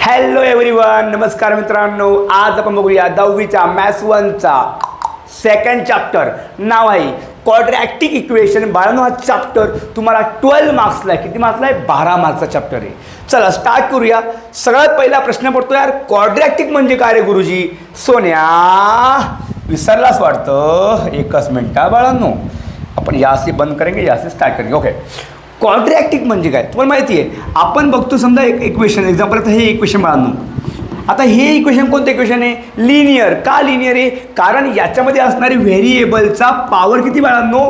Hello everyone, नमस्कार मित्रांनो. आज आपण बघूया 10वीच्या मॅथ्स 1चा सेकंड चॅप्टर. नाव आहे क्वाड्रॅटिक इक्वेशन. बाळांनो, हा चॅप्टर तुम्हाला 12 मार्क्सला आहे. किती मार्क्सला आहे? 12 मार्क्सचा चॅप्टर आहे. चला स्टार्ट करूया. सगळ्यात पहिला प्रश्न पडतो, यार क्वाड्रॅटिक म्हणजे काय रे गुरुजी? सोन्या विसरलाच वाटतं. एकच मिनटा बाळांनो, आपण यासे बंद करेंगे, यासे स्टार्ट करेंगे. ओके, क्वाड्रॅटिक म्हणजे काय तुम्हाला माहिती आहे? आपण बघतो समजा एक इक्वेशन, एक्झाम्पल आता हे इक्वेशन बाळांनो. आता हे इक्वेशन कोणतं इक्वेशन आहे? लिनियर. का लिनियर आहे? कारण याच्यामध्ये असणारी व्हेरिएबलचा पॉवर किती बाळांनो?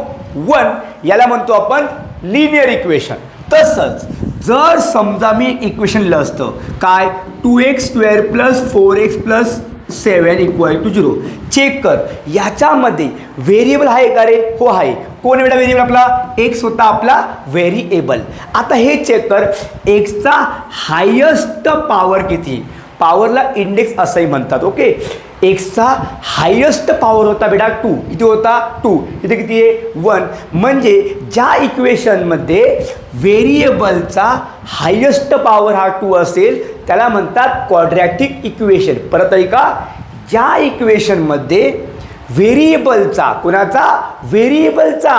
1. याला म्हणतो आपण लिनियर इक्वेशन. तसंच जर समजा मी इक्वेशन लिहिलं असतं काय, 2x² + 4x + 7 = 0. चेक कर, याच्यामध्ये व्हेरिएबल आहे का रे? हो आहे. कोण वेळा व्हेरिएबल? आपला एक्स होता आपला व्हेरिएबल. आता हे चेक कर, एक्सचा हायेस्ट पॉवर किती? पॉवरला इंडेक्स असंही म्हणतात. ओके, एक्सचा हायेस्ट पॉवर होता बेटा 2. किती होता? 2. इथे किती आहे? 1. म्हणजे ज्या इक्वेशनमध्ये व्हेरिएबलचा हायेस्ट पॉवर हा 2 असेल त्याला म्हणतात क्वाड्रॅटिक इक्वेशन. परत ऐका, ज्या इक्वेशनमध्ये व्हेरिएबलचा, कोणाचा? व्हेरिएबलचा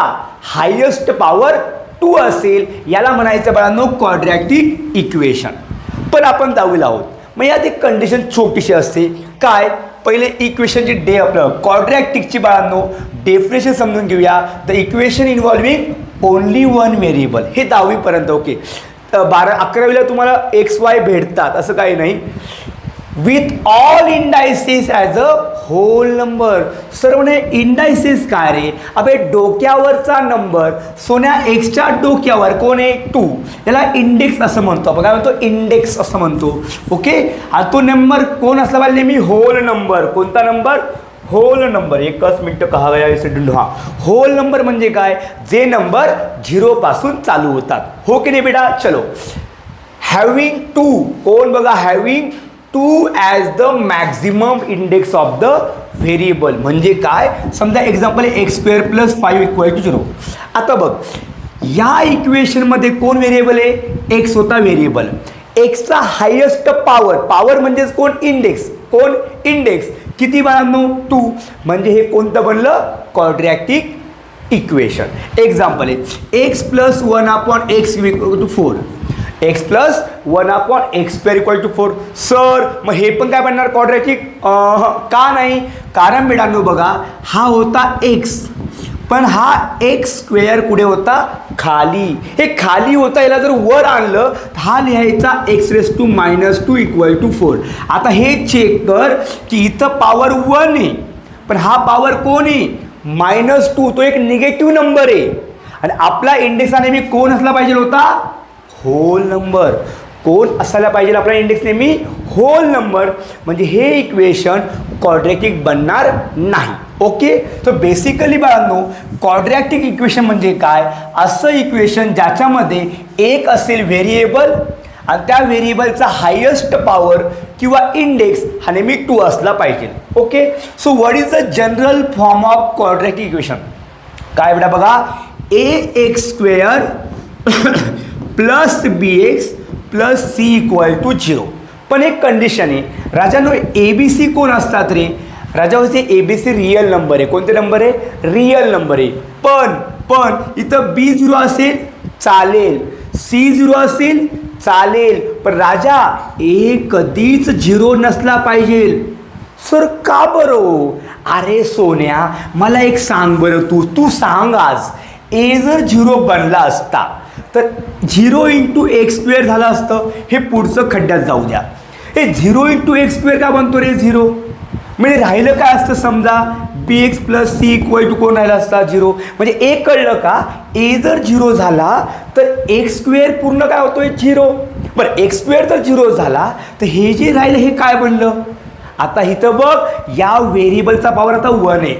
हायेस्ट पॉवर 2 असेल याला म्हणायचं बाळांनो क्वाड्रॅटिक इक्वेशन. पण आपण 10वीला आहोत, मग यात एक कंडिशन छोटीशी असते. काय? पहिले इक्वेशनची आपलं क्वाड्रॅटिकची बाळांनो डेफिनेशन समजून घेऊया. The equation involving only one variable. हे 10वीपर्यंत. ओके, 11वीला तुम्हाला XY भेटतात असं काही नाही. With all indices as a whole number. Sir म्हणे इंडायसेस काय रे? अबे डोक्यावरचा नंबर. सोन्या एक्सच्या डोक्यावर कोण आहे? 2. याला इंडेक्स असं म्हणतो आपण. काय म्हणतो? इंडेक्स असं म्हणतो. ओके, हा तो नंबर कोण असला पाहिजे? मी होल नंबर. कोणता नंबर? Whole number. एकच मिनटं कहा गया इसे ढूंढो. हा होल नंबर म्हणजे काय? जे नंबर 0 पासून चालू होतात. हो की नाही बेटा? चलो, हॅविंग 2. कोण? बघा, having 2 as the maximum index of the variable. म्हणजे काय? समजा एक्झाम्पल x² + 5 = 0. आता बघ, या इक्वेशनमध्ये कोण व्हेरिएबल आहे? एक्स होता व्हेरिएबल. एक्सचा हायेस्ट पॉवर म्हणजेच कोण? इंडेक्स. कोण? इंडेक्स. किती बाळांनो? 2. म्हणजे हे कोणतं बनलं? Quadratic equation. एक्झाम्पल आहे x + 1/x = 4. x + 1/x² = 4. Sir मग हे पण काय बनणार? क्वाड्रॅटिक? का नाही? कारण बेटांनो बघा, हा होता x, पण हा x² कुठे होता? खाली. हे खाली होता, याला जर वर आणलं तर हा लिहायचा x⁻² = 4. आता हे चेक कर की इथं पॉवर 1 आहे, पण हा पॉवर कोण आहे? -2. तो एक निगेटिव्ह नंबर आहे. आणि आपला इंडेक्स हा नेहमी कोण असला पाहिजे होता? Whole number. कोण असायला पाहिजे आपला इंडेक्स? नेहमी होल नंबर. म्हणजे हे इक्वेशन क्वाड्रॅटिक बनणार नाही. ओके, तर बेसिकली बाळांनो क्वाड्रॅटिक इक्वेशन म्हणजे काय? असं इक्वेशन ज्याच्यामध्ये एक असेल व्हेरिएबल आणि त्या व्हेरिएबलचा हायेस्ट पॉवर किंवा इंडेक्स हा नेहमी 2 असला पाहिजे. Okay, so what is the general form of quadratic equation? काय बेटा बघा, ax² + bx + c = 0. पण एक कंडिशन आहे राजांनो, ABC कोण असतात रे? राजा होते ABC रिअल नंबर आहे. कोणते नंबर आहे? रिअल नंबर आहे. पण इथं B0 असेल चालेल, C0 असेल चालेल, पण राजा A कधीच 0 नसला पाहिजे. सर का बरं? अरे सोन्या, मला एक सांग बरं, तू सांग आज, A जर 0 बनला असता तर 0 × x² झालं असतं. हे पुढचं खड्ड्यात जाऊ द्या. हे 0 × x² का बनतो रे? 0. म्हणजे राहिलं काय असतं? समजा bx + c = कोण राहिला असता? 0. म्हणजे एक कळलं का? a जर 0 झाला तर x² पूर्ण काय होतोय? 0. बरं, x² जर 0 झाला तर हे जे राहिलं हे काय बनलं? आता इथं बघ, या व्हेरिएबलचा पॉवर आता 1 आहे.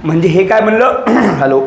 म्हणजे हे काय बनलं? हॅलो,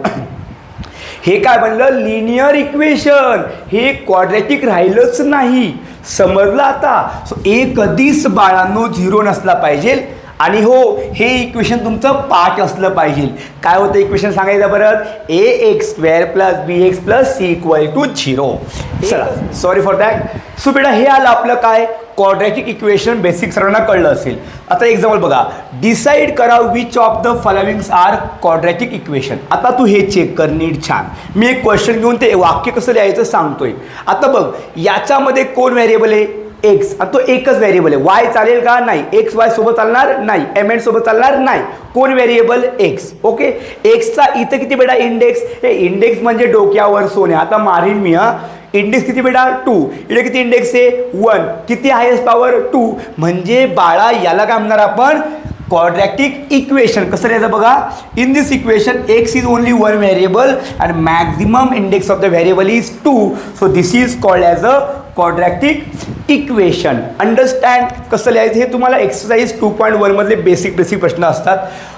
हे काय बनलं? Linear equation. हे क्वाड्रॅटिक राहिलंच नाही. समजलं आता? सो ए कधीच बाळांनो 0 नसला पाहिजे. आणि हो, हे इक्वेशन तुमचं पाठ असलं पाहिजे. काय होतं इक्वेशन सांगायचं परत? ax² + bx + c = 0. चला, सॉरी फॉर दॅट. सो बेटा हे आलं आपलं काय? क्वाड्रॅटिक इक्वेशन बेसिक सर्वांना कळलं असेल. आता एक्झाम्पल बघा, डिसाईड करा which of the followings are quadratic equation. आता तू हे चेक कर नीट छान. मी एक क्वेश्चन घेऊन ते वाक्य कसं लिहायचं सांगतोय. आता बघ, याच्यामध्ये कोण व्हेरिएबल आहे? एक्स. आणि तो एकच व्हेरिएबल आहे. वाय चालेल का? नाही. एक्स वाय सोबत चालणार नाही. एम एन सोबत चालणार नाही. कोण व्हेरिएबल? एक्स. ओके. एक्सचा इथं किती बेटा इंडेक्स? हे इंडेक्स म्हणजे डोक्यावर सोने. आता मारीन मी हा. इंडेक्स किती बेटा? 2. इकडे किती इंडेक्स आहे? 1. किती हायेस्ट पॉवर? 2. म्हणजे बाळा याला काय म्हणणार आपण? Quadratic equation. कसं लिहायचं बघा, in this equation x is only one variable and maximum index of the variable is 2. So this is called as a quadratic equation. Understand कसं लिहायचं हे तुम्हाला एक्सरसाइज 2.1 मधले बेसिक प्रश्न असतात.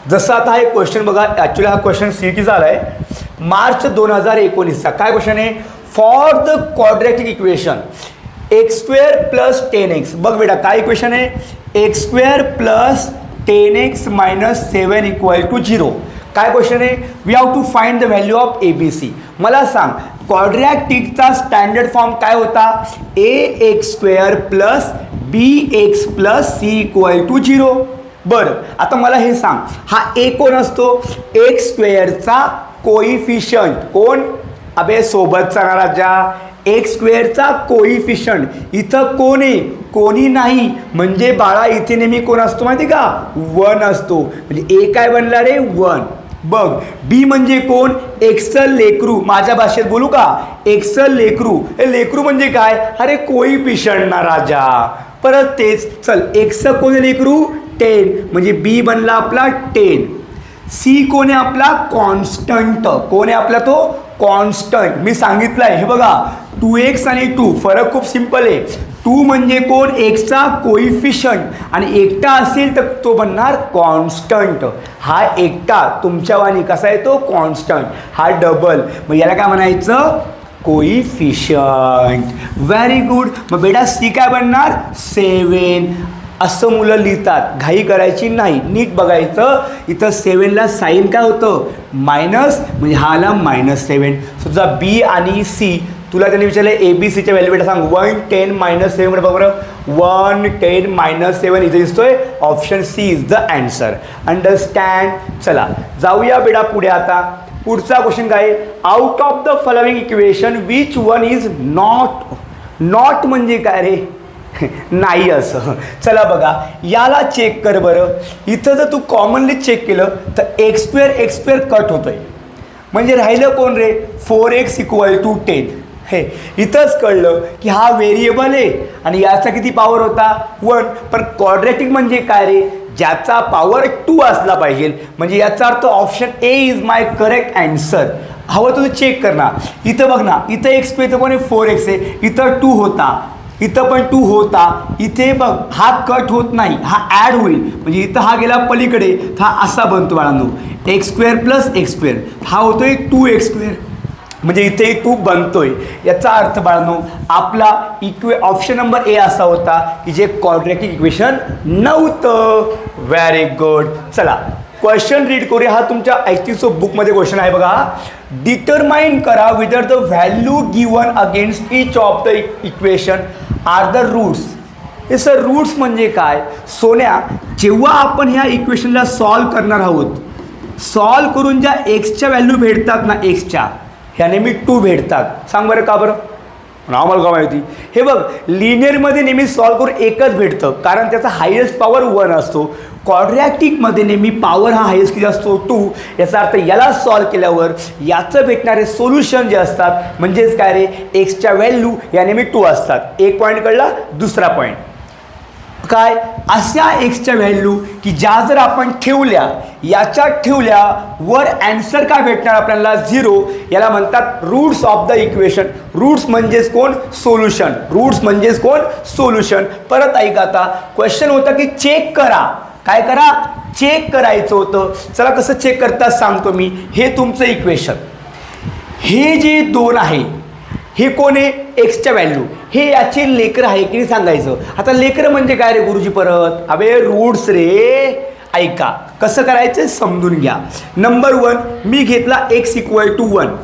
जसं आता हा एक क्वेश्चन बघा, ॲक्च्युली हा क्वेश्चन CETचा आला आहे मार्च 2019चा. काय क्वेश्चन आहे? For the quadratic equation x² + 10x. बघ बेटा काय इक्वेशन आहे? x² + 10x - 7 = 0. काय क्वेश्चन आहे? We have to find the value of ABC. मला सांग क्वाड्रॅटिकचा स्टँडर्ड फॉर्म काय होता? ax² + bx + c = 0. बरं, आता मला हे सांग, हा a कोण असतो? x² coefficient. कोण? अबे सोबत चालणारा ज्या x² कोइफिशियंट. इथं कोण आहे? कोणी नाही. म्हणजे बाळा इथे नेहमी कोण असतो माहिती का? 1 असतो. म्हणजे a काय बनला रे? 1. बघ, बी म्हणजे कोण? एक्सचं लेकरू. माझ्या भाषेत बोलू का? एक्सचं लेकरू. हे लेकरू म्हणजे काय? अरे कोइफिशियंट ना राजा. परत तेच. चल, एक्सचं कोण लेकरू? 10. म्हणजे बी बनला आपला 10. सी कोण आहे आपला? कॉन्स्टंट. कोण आहे आपला? तो कॉन्स्टंट. मी सांगितलं आहे हे बघा, 2x आणि 2 फरक खूप सिंपल आहे. 2 म्हणजे कोण? एक्सचा कोइफिशियंट. आणि एकटा असेल तर तो बनणार कॉन्स्टंट. हा एकटा तुमच्यावानी कसा आहे? तो कॉन्स्टंट. हा डबल. मग याला काय म्हणायचं? कोइफिशियंट. Very good. मग बेटा सी काय बनणार? 7. असं मुलं लिहितात, घाई करायची नाही, नीट बघायचं. इथं 7ला साईन काय होतं? मायनस. म्हणजे हा आला -7. समजा बी आणि सी तुला त्यांनी विचारलं ABCच्या व्हॅल्यू बेटा सांग. 1 10 -7 बरोबर. 1 10 -7 इथे दिसतोय. Option C is the answer. Understand. चला जाऊया बेटा पुढे. आता पुढचा क्वेश्चन काय? Out of the following equation which one is not. Not म्हणजे काय रे? नाही असं. चला बघा, याला चेक कर बरं. इथं जर तू कॉमनली चेक केलं तर x² कट होतोय. म्हणजे राहिलं कोण रे? 4x = 10. हे इथंच कळलं की हा व्हेरिएबल आहे आणि याचा किती पॉवर होता? 1. पण क्वाड्रॅटिक म्हणजे काय रे? ज्याचा पॉवर 2 असला पाहिजे. म्हणजे याचा अर्थ option A is my correct answer. हवं तुझं चेक कर ना. इथं बघ ना, इथं x² कोण आहे? 4x आहे. इथं 2 होता, इथं पण 2 होता. इथे बघ हा कट होत नाही, हा ॲड होईल. म्हणजे इथं हा गेला पलीकडे, हा असा बनतो बाळांनो. x² + x². हा होतोय 2x². म्हणजे इथे 2 बनतोय. याचा अर्थ बाळांनो आपला ऑप्शन नंबर ए असा होता की जे क्वाड्रॅटिक इक्वेशन नव्हतं. Very good. चला क्वेश्चन रीड करूया. हा तुमच्या ITSO बुकमध्ये क्वेश्चन आहे बघा. डिटरमाइन करा whether the value given against each of the equation are the roots. हे सर रूट्स म्हणजे काय? सोन्या, जेव्हा आपण ह्या इक्वेशनला सॉल्व करणार आहोत, सॉल्व करून ज्या एक्सच्या व्हॅल्यू भेटतात ना, एक्सच्या ह्या नेहमी 2 भेटतात. सांग बरं का बरं? आम्हाला का माहिती? हे बघ, लिनियरमध्ये नेहमी सॉल्व करून एकच भेटतं कारण त्याचा हायेस्ट पॉवर 1 असतो. क्वाड्रॅटिकमध्ये नेहमी पॉवर हा हायेस्ट किती असतो? 2. याचा अर्थ याला सॉल्व केल्यावर याचं भेटणारे सोल्युशन जे असतात म्हणजेच काय रे? एक्सच्या व्हॅल्यू या नेहमी 2 असतात. एक पॉईंट कळला. दुसरा पॉईंट काय? अशा एक्सच्या व्हॅल्यू की ज्या जर आपण ठेवल्या, याच्यात ठेवल्या, वर ॲन्सर काय भेटणार आपल्याला? 0. याला म्हणतात roots of the equation. Roots म्हणजेच कोण? सोल्युशन. रूट्स म्हणजेच कोण? सोल्युशन. परत ऐका, आता क्वेश्चन होता की चेक करा. काय करा? चेक करायचं होतं. चला कसं चेक करतात सांगतो मी. हे तुमचं इक्वेशन, हे जे 2 आहे हे कोण आहे? एक्सच्या व्हॅल्यू. हे याचे लेकर आहे की सांगायचं. आता लेकर म्हणजे काय रे गुरुजी? परत अबे रूट्स रे. ऐका कसं करायचं समजून घ्या. नंबर 1 मी घेतला x = 1.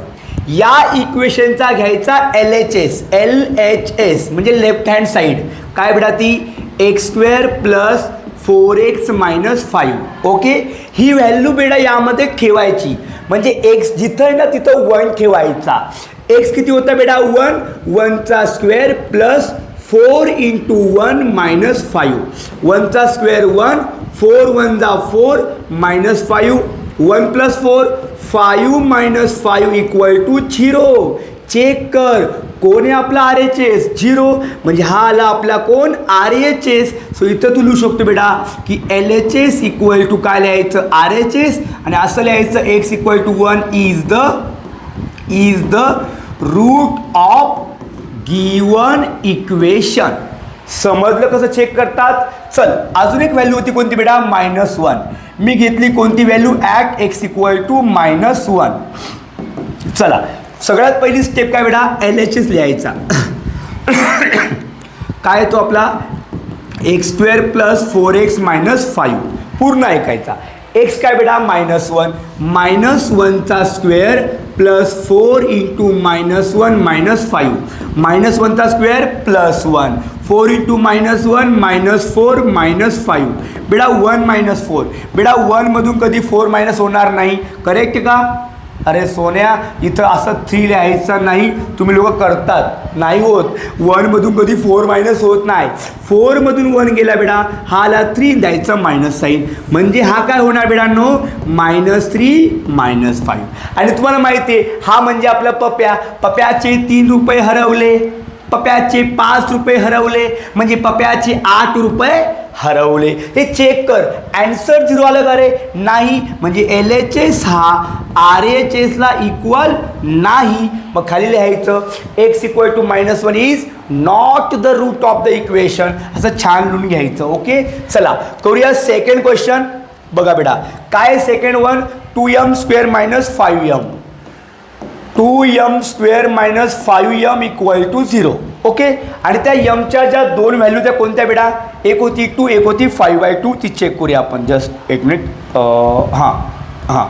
या इक्वेशनचा घ्यायचा LHS म्हणजे लेफ्ट हँड साईड. काय बेटा ती x² plus 4x minus 5. Okay, ही व्हॅल्यू बेटा यामध्ये ठेवायची. म्हणजे x जिथं आहे ना तिथं 1 ठेवायचा. x किती होता बेटा 1, 1चा स्क्वेअर प्लस 4 इंटू 1 मायनस 5. 1चा स्क्वेअर 1, 4 1 जा 4 minus 5. 1 plus 4 5 minus 5 equal to 0. Check कर कोण आहे आपला RHS 0. म्हणजे हा आला आपला कोण RHS. सो इथं तू लिहू शकतो बेटा की LHS इक्वल टू काय लिहायचं RHS आणि असं लिहायचं x equal to 1 is the root of given equation. समजलं कसं चेक करतात. चल अजून एक व्हॅल्यू होती कोणती बेटा -1. मी घेतली कोणती value at x equal to -1. चला सगळ्यात पहिली स्टेप काय बेटा LHS लिहायचा. काय तो आपला x² प्लस 4x मायनस 5 पूर्ण ऐकायचा. x काय बेटा -1, -1चा स्क्वेअर प्लस 4 इंटू -1 मायनस 5. -1चा square plus 1, 4 into -1 minus 4 minus 5. बेटा 1 मायनस 4. बेटा 1मधून कधी 4 मायनस होणार नाही. करेक्ट का. अरे सोन्या इथं असं 3 लिहायचं नाही. तुम्ही लोक करतात नाही होत. 1मधून कधी 4 मायनस होत नाही. 4मधून 1 गेला बेटा हा आला 3 द्यायचा मायनस साईन. म्हणजे हा काय होणार बेटांनो -3 मायनस 5. आणि तुम्हाला माहिती आहे हा म्हणजे आपला पप्याचे 3 रुपये हरवले, पप्याचे 5 रुपये हरवले, म्हणजे पप्याचे 8 रुपये हरवले. हे चेक कर. ॲन्सर 0 आलं का रे नाही. म्हणजे LHS हा RHSला इक्वल नाही. मग खाली लिहायचं x equal to -1 is not the root of the equation. असं छान लिहून घ्यायचं. ओके चला करूया सेकंड क्वेश्चन. बघा बेटा काय second one 2m² minus 5m. 2m² minus 5m equal to 0. Okay आणि त्या यमच्या ज्या दोन व्हॅल्यू त्या कोणत्या बेटा एक होती 2 एक होती 5/2. ती चेक करूया आपण. जस्ट एक मिनिट. हां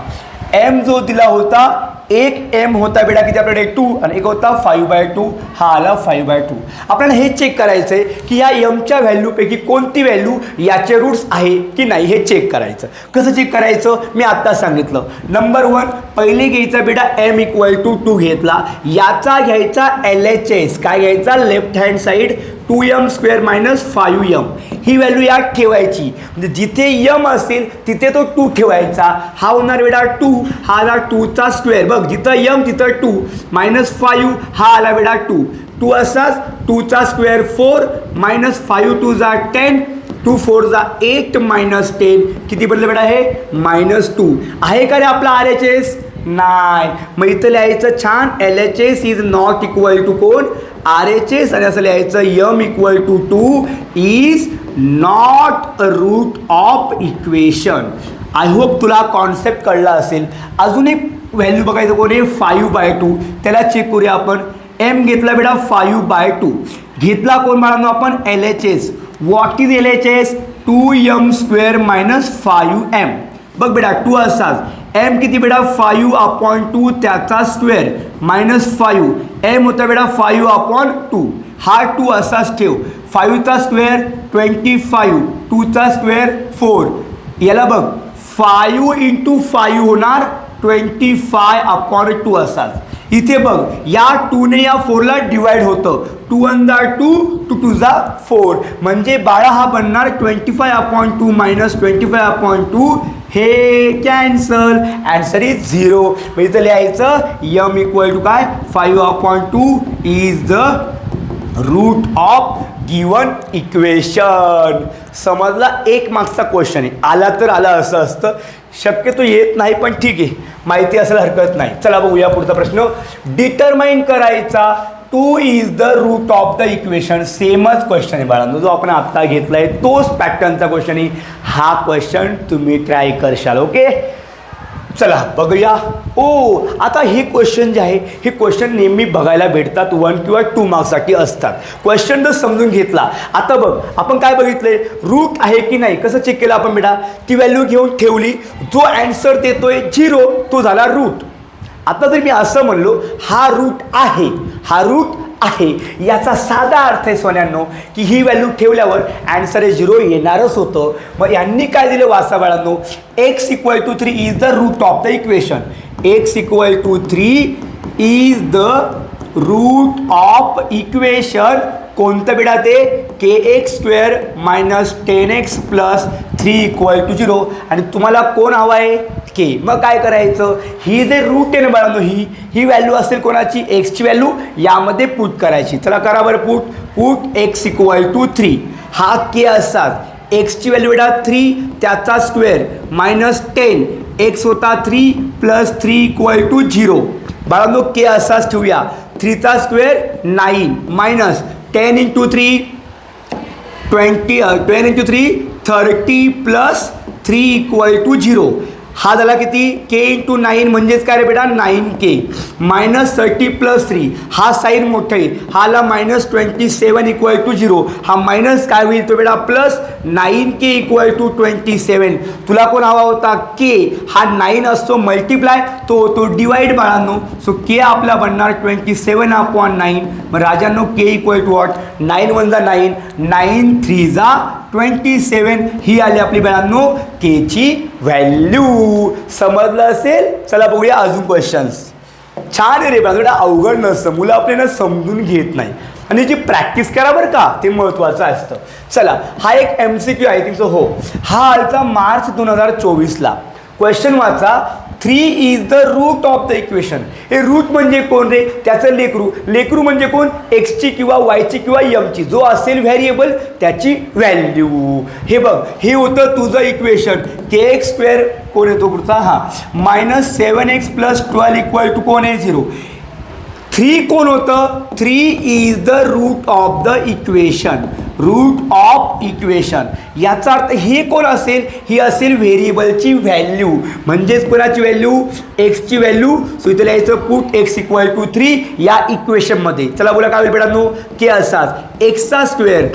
m जो दिला होता एक m होता बेटा किती आपल्याकडे 2 आणि एक होता 5/2. हा आला 5/2. आपल्याला हे चेक करायचं आहे की या यमच्या व्हॅल्यूपैकी कोणती व्हॅल्यू याचे रूट्स आहे की नाही हे चेक करायचं. कसं चेक करायचं मी आत्ता सांगितलं. नंबर 1 पहिले घ्यायचा बेटा m इक्वल टू 2 घेतला. याचा घ्यायचा LHS काय घ्यायचा left hand side 2m² minus 5m. ही व्हॅल्यू यात ठेवायची. म्हणजे जिथे m असेल तिथे तो 2 ठेवायचा. हा होणार बेटा 2. हा आला 2चा स्क्वेअर. बघ जिथं m तिथं 2 मायनस 5 हा आला बेटा 2. 2 असाच 2चा स्क्वेअर 4 मायनस 5 2 जा 10 2 4 जा 8 मायनस 10 किती पडलं बेटा हे -2. आहे का रे आपला RHS नाही. मग इथं लिहायचं छान LHS is not equal to कोण RHS आणि असं लिहायचं m equal to 2 is not a root of equation. I hope तुला कॉन्सेप्ट कळला असेल. अजून एक व्हॅल्यू बघायचं कोणी 5/2. त्याला चेक करूया आपण. m घेतला बेटा 5/2. घेतला कोण बाळांनो आपण LHS. What is LHS 2m² minus 5m. बघ बेटा 2 असाच m किती बेटा 5/2 त्याचा स्क्वेअर मायनस 5 m होता बेटा 5/2. हा 2 असाच ठेव. 5चा स्क्वेअर 25 2चा स्क्वेअर 4. याला बघ 5 इंटू 5 होणार 25/2 असाच. इथे बघ या 2ने या 4ला डिवाइड होतं. 2 1 जा 2 2 2 जा 4. म्हणजे बाळा हा बनणार 25/2 मायनस 25/2. हे कॅन्सल. Answer is 0. मग इथं लिहायचं m इक्वल टू काय 5/2 is the root of given equation. समजला. 1 मार्क्सचा क्वेश्चन आहे. आला तर आला असं असतं. शक्यतो येत नाही पण ठीक आहे माहिती असेल हरकत नाही. चला बघूया पुढचा प्रश्न. डिटरमाइन करायचा 2 is the root of the equation. सेमच क्वेश्चन आहे बाळांनो जो आपण आत्ता घेतला आहे तोच पॅटर्नचा क्वेश्चन आहे. हा क्वेश्चन तुम्ही ट्राय करशाल. ओके चला बघूया. आता हे क्वेश्चन जे आहे हे क्वेश्चन नेहमी बघायला भेटतात 1 किंवा 2 मार्क्ससाठी असतात. क्वेश्चन जर समजून घेतला. आता बघ आपण काय बघितलंय रूट आहे की नाही कसं चेक केलं आपण बेटा ती व्हॅल्यू घेऊन ठेवली. जो ॲन्सर देतोय 0 तो झाला रूट. आता जर मी असं म्हणलो हा रूट आहे, हा रूट आहे, याचा साधा अर्थ आहे सोन्यांनो की ही व्हॅल्यू ठेवल्यावर ॲन्सर हे 0 येणारच होतं. मग यांनी काय दिलं वाचा बाळांनो, x = 3 is the root of the equation. x = 3 is the root of equation. कोणतं बेटा ते kx² - 10x + 3 = 0. आणि तुम्हाला कोण हवा आहे के. मग काय करायचं, ही जे रूट आहे ना बाळांनो, ही व्हॅल्यू असेल कोणाची, एक्सची व्हॅल्यू यामध्ये पुट करायची. चला करा बरं पुट x = 3. हा के असतात, एक्सची व्हॅल्यू बेटा 3 त्याचा स्क्वेअर -10 x होता 3 + 3 = 0. बाळांनो के असाच ठेवूया, 3चा स्क्वेअर 9 -10 × 3 20 10 × 3 30 + 3 = 0. हा झाला किती, k × 9 म्हणजेच काय रे बेटा 9k -30 + 3. हा साईन मोठा आहे, हा आला -27 = 0. हा मायनस काय होईल तो बेटा प्लस 9k = 27. तुला कोण हवा होता k. हा 9 असतो मल्टिप्लाय, तो होतो डिवाइड बाळांनो. सो k आपला बनणार 27/9. मग राजांनो k = व्हॉट, 9 × 1 = 9, 9 × 3 = 27. ही आली आपली बाळांनो k ची व्हॅल्यू. समजलं असेल. चला बघूया अजून क्वेश्चन्स. छान आहे रे बघा, थोडं अवघड नसतं, मुलं आपल्याला समजून घेत नाही आणि याची प्रॅक्टिस करा बरं का, ते महत्त्वाचं असतं. चला हा एक MCQ आहे तुमचं. हो, हा आलता मार्च 2024ला. क्वेश्चन वाचा, 3 is the root of the equation. हे रूट म्हणजे कोण रे, त्याचं लेकरू म्हणजे कोण, एक्सची किंवा वायची किंवा यमची, जो असेल व्हेरिएबल त्याची व्हॅल्यू. हे बघ, हे होतं तुझं इक्वेशन. kx² कोण येतो पुढचा, हा -7x + 12 = कोण आहे 0. 3 कोण होतं, 3 is the root of the equation. Root of equation याचा अर्थ हे कोण असेल, ही असेल व्हेरिएबलची व्हॅल्यू, म्हणजेच कोणाची व्हॅल्यू, एक्सची व्हॅल्यू. सो इथे लिहायचं पुट x = 3 या इक्वेशनमध्ये. चला बोला काय होईल बेटांनो, के असाच एक्सचा स्क्वेअर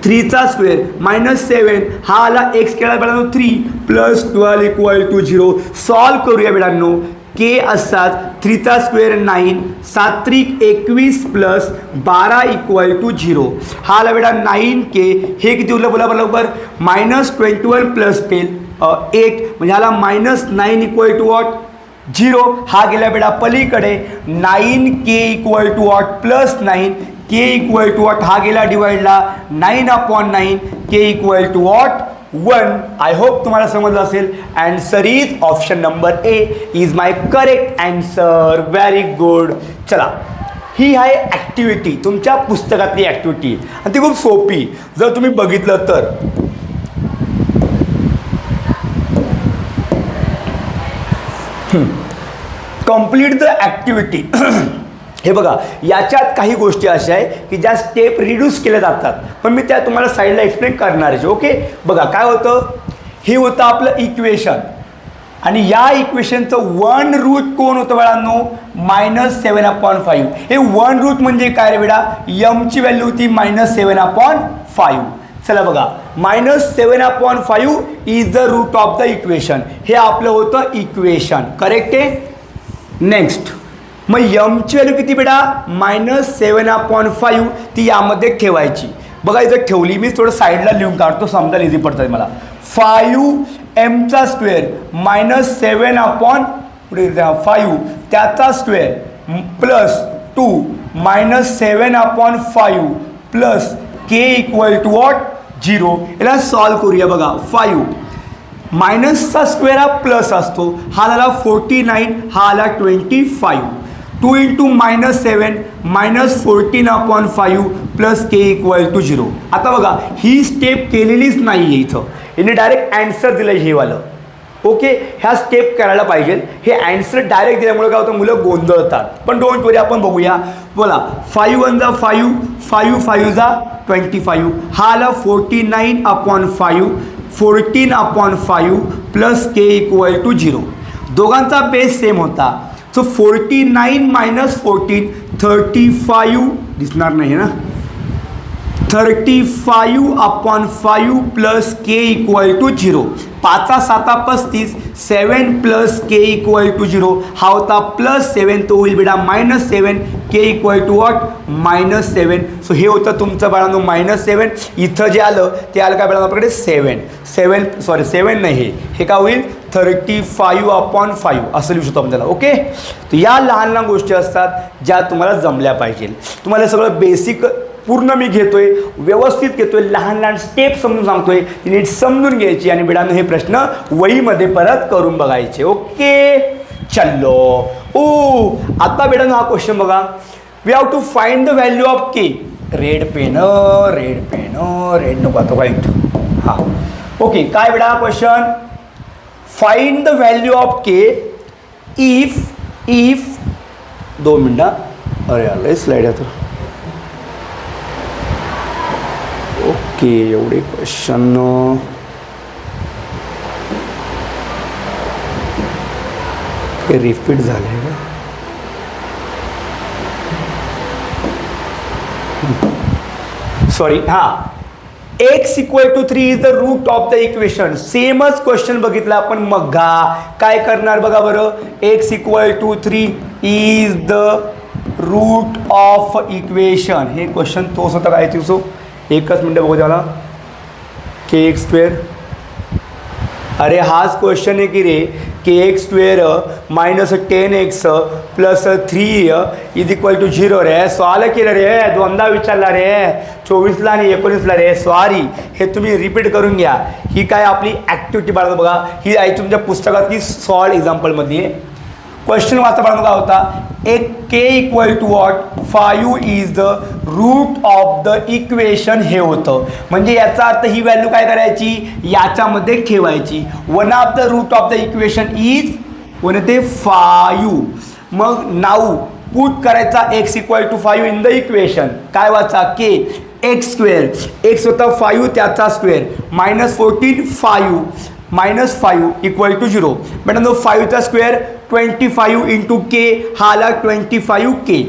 3चा स्क्वेअर -7, हा आला एक्स केला बेटांनो 3 + 12 = 0. सॉल्व करूया बेटांनो. के असतात 3चा स्क्वेअर 9, 7 × 21 + 12 = 0. हा आला बेटा 9k. हे किती उरलं बोला बरोबर, -21 + 10 8 म्हणजे आला -9 = व्हॉट 0. हा गेला बेटा पलीकडे 9k = व्हॉट +9 k = व्हॉट, हा गेला डिवाइडला 9/9 k = व्हॉट 1. आय होप तुम्हाला समजलं असेल. Answer is option number A is my correct answer. Very good. चला ही आहे ॲक्टिव्हिटी, तुमच्या पुस्तकातली ॲक्टिव्हिटी आणि ती खूप सोपी जर तुम्ही बघितलं तर. Complete the activity. हे बघा, याच्यात काही गोष्टी अशा आहे की ज्या स्टेप रिड्यूस केल्या जातात, पण मी त्या तुम्हाला साईडला एक्सप्लेन करणार आहे. ओके, बघा काय होतं, हे होतं आपलं इक्वेशन आणि या इक्वेशनचं 1 रूट कोण होतं बाळांनो, -7/5. हे 1 रूट म्हणजे काय रे बेटा, यमची व्हॅल्यू होती -7/5. चला बघा, -7/5 is the root of the equation. हे आपलं होतं इक्वेशन, करेक्ट आहे. नेक्स्ट, मग यमची व्हॅल्यू किती बेटा, -7/5. ती यामध्ये ठेवायची. बघा इथं ठेवली मी, थोडं साईडला लिहून काढतो, समजायला इझी पडतं मला. 5mचा स्क्वेअर -7/5 त्याचा स्क्वेअर +2 -7/5 + k = व्हॉट 0. याला सॉल्व करूया. बघा 5 मायनसचा स्क्वेअर हा प्लस असतो, हा झाला 49, हा आला 25. 2 × -7 -14/5 + k = 0. आता बघा ही स्टेप केलेलीच नाही आहे इथं, याने डायरेक्ट ॲन्सर दिलं हे वालं. ओके, ह्या स्टेप करायला पाहिजे. हे ॲन्सर डायरेक्ट दिल्यामुळे काय होतं, मुलं गोंधळतात. पण डोंट वरी, आपण बघूया. बोला 5 × 1 = 5, 5 × 5 = 25. हा आला 49/5 14/5 + k = 0. दोघांचा बेस सेम होता. सो 49 - 14 35 दिसणार नाही ना, 35/5 plus K equal to 0. 5 7 35, 7 plus K equal to 0. हा होता +7, तो होईल बेटा -7, K equal to what -7. So हे होतं तुमचं बाळांनो -7. इथं जे आलं ते आलं काय बाळांनो आपल्याकडे 7 नाही, हे काय होईल 35/5 असं लिहू शकतो आपण त्याला. ओके, तर या लहान लहान गोष्टी असतात ज्या तुम्हाला जमल्या पाहिजे. तुम्हाला सगळं बेसिक पूर्ण मी घेतोय, व्यवस्थित घेतोय, लहान लहान स्टेप समजून सांगतोय, ती नीट समजून घ्यायची आणि बेटांनो हे प्रश्न वहीमध्ये परत करून बघायचे. ओके चलो. आता बेटांनो हा क्वेश्चन बघा. We have to find the value of K. Red pen नको आता व्हाईट. हां ओके, काय बेटा question. Find the value of K if 2 मिनटं. अरे आलं स्लाइड आहे. ओके, एवढे क्वेश्चन हे रिपीट झाले का. सॉरी. हां, x equal to 3 is the root of the equation. सेमच क्वेश्चन बघितला आपण मघा. काय करणार बघा बरं. x equal to 3 is the root of equation. हे क्वेश्चन तोच होता काय तुझं. एकच मिनटं बघू द्याला. kx². अरे हाच क्वेश्चन आहे की रे. kx² -10x plus 3 is equal to 0 रे. सॉल्व केलं रे, दोनदा विचारला रे, 24ला आणि 19ला रे. सॉरी, हे तुम्ही रिपीट करून घ्या. ही काय आपली ॲक्टिव्हिटी बाळा बघा. ही आहे तुमच्या पुस्तकातली सॉल्व एक्झाम्पलमध्ये. क्वेश्चन वाचा बाळा बघा होता. एक K equal to what 5 is the root of the equation. हे होतं म्हणजे याचा अर्थ ही व्हॅल्यू काय करायची, याच्यामध्ये ठेवायची. 1 of the root of the equation is 5. मग नाऊ पुट करायचा x equal to 5 in the equation. काय वाचा के x². x होता 5 त्याचा स्क्वेअर -14 5 इक्वल टू 0. बेटा 5चा स्क्वेअर 25 इंटू के, हा आला 25k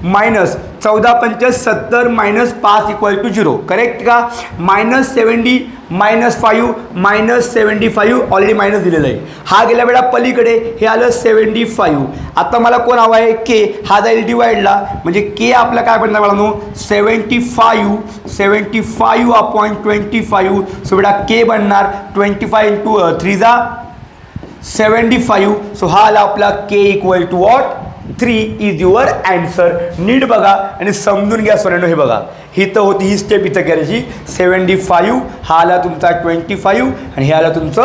मायनस 14 पंच 70 -5 इक्वल टू 0. करेक्ट का. -70 -5 -75 ऑलरेडी मायनस दिलेलं आहे. हा गेला बेटा पलीकडे, हे आलं 75. आता मला कोण हवा आहे के. हा जाईल डिवाइडला, म्हणजे के आपला काय बनणार बाळांनो 75/25. सो बेटा के बनणार 25 इंटू 3 जा 75. सो हा आला आपला K equal to what 3 is your answer. नीट बघा आणि समजून घ्या सोन्यानो. हे बघा, ही तर होती ही स्टेप इथं करायची. 75 हा आला तुमचा 25 आणि हे आला तुमचं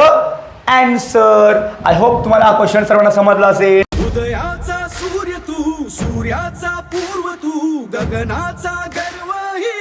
अँसर. आय होप तुम्हाला हा क्वेश्चन सर्वांना समजला असेल. उदयाचा सूर्य तू, सूर्याचा पूर्व तू, गगनाचा गर्व ही